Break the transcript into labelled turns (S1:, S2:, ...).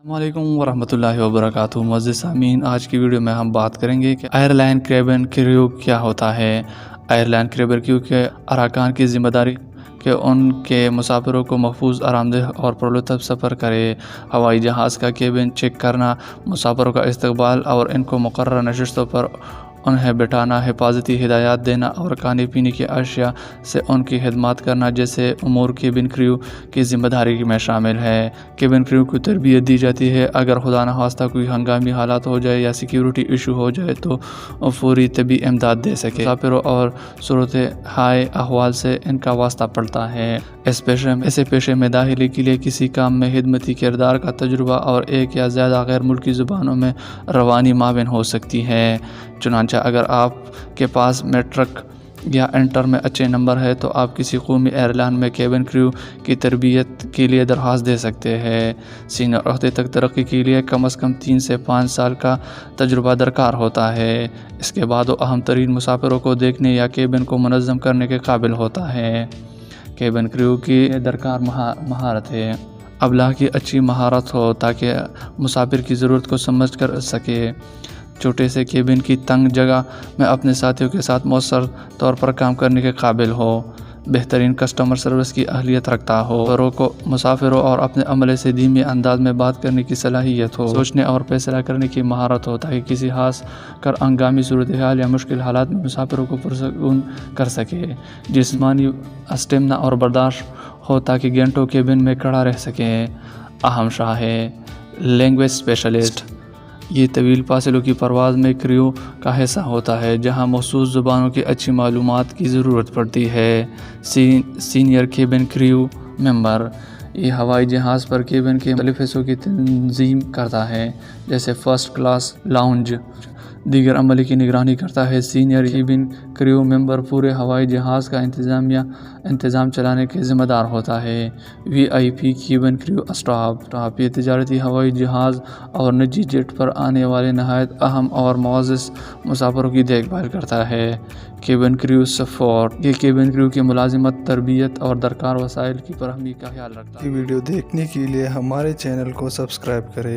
S1: السلام علیکم ورحمۃ اللہ وبرکاتہ۔ معزز سامعین، آج کی ویڈیو میں ہم بات کریں گے کہ ایئر لائن کیبن کریو کیا ہوتا ہے۔ ایئر لائن کیبن کریو کے اراکین کی ذمہ داری کہ ان کے مسافروں کو محفوظ، آرام دہ اور پرلطف سفر کرے۔ ہوائی جہاز کا کیبن چیک کرنا، مسافروں کا استقبال اور ان کو مقررہ نشستوں پر انہیں بٹھانا، حفاظتی ہدایات دینا اور کھانے پینے کی اشیاء سے ان کی خدمات کرنا جیسے امور کیبن کریو کی ذمہ داری میں شامل ہے۔ کیبن کریو کو تربیت دی جاتی ہے اگر خدا نخواستہ کوئی ہنگامی حالات ہو جائے یا سیکیورٹی ایشو ہو جائے تو فوری طبی امداد دے سکے۔ مسافروں اور صورتحال احوال سے ان کا واسطہ پڑتا ہے۔ اس پیشے میں داخلے کے لیے کسی کام میں خدمتی کردار کا تجربہ اور ایک یا زیادہ غیر ملکی زبانوں میں روانی معاون ہو سکتی ہے۔ چنانچہ اگر آپ کے پاس میٹرک یا انٹر میں اچھے نمبر ہے تو آپ کسی قومی ایئر لائن میں کیبن کریو کی تربیت کے لیے درخواست دے سکتے ہیں۔ سینئر عہدے تک ترقی کے لیے کم از کم 3 سے 5 سال کا تجربہ درکار ہوتا ہے۔ اس کے بعد وہ اہم ترین مسافروں کو دیکھنے یا کیبن کو منظم کرنے کے قابل ہوتا ہے۔ کیبن کریو کی درکار مہارت ہے۔ ابلاغ کی اچھی مہارت ہو تاکہ مسافر کی ضرورت کو سمجھ کر سکے، چھوٹے سے کیبن کی تنگ جگہ میں اپنے ساتھیوں کے ساتھ مؤثر طور پر کام کرنے کے قابل ہو، بہترین کسٹمر سروس کی اہلیت رکھتا ہو، مسافروں اور اپنے عملے سے دھیمے انداز میں بات کرنے کی صلاحیت ہو، سوچنے اور فیصلہ کرنے کی مہارت ہو تاکہ کسی خاص کر ہنگامی صورتحال یا مشکل حالات میں مسافروں کو پرسکون کر سکے، جسمانی اسٹیمنا اور برداشت ہو تاکہ گھنٹوں کیبن میں کھڑا رہ سکے۔ اہم شاہیں: لینگویج اسپیشلسٹ، یہ طویل فاصلوں کی پرواز میں کریو کا حصہ ہوتا ہے جہاں مخصوص زبانوں کی اچھی معلومات کی ضرورت پڑتی ہے۔ سینئر کیبن کریو ممبر، یہ ہوائی جہاز پر کیبن کے مختلف حصوں کی تنظیم کرتا ہے جیسے فرسٹ کلاس لاؤنج، دیگر عملے کی نگرانی کرتا ہے۔ سینئر کیبن کریو ممبر پورے ہوائی جہاز کا انتظام چلانے کے ذمہ دار ہوتا ہے۔ وی آئی پی کیبن کریو اسٹاف، یہ تجارتی ہوائی جہاز اور نجی جیٹ پر آنے والے نہایت اہم اور معزز مسافروں کی دیکھ بھال کرتا ہے۔ کیبن کریو سپورٹ، یہ کیبن کریو کی ملازمت، تربیت اور درکار وسائل کی فراہمی کا خیال رکھتا ہے۔
S2: یہ ویڈیو دیکھنے کے لیے ہمارے چینل کو سبسکرائب کریں۔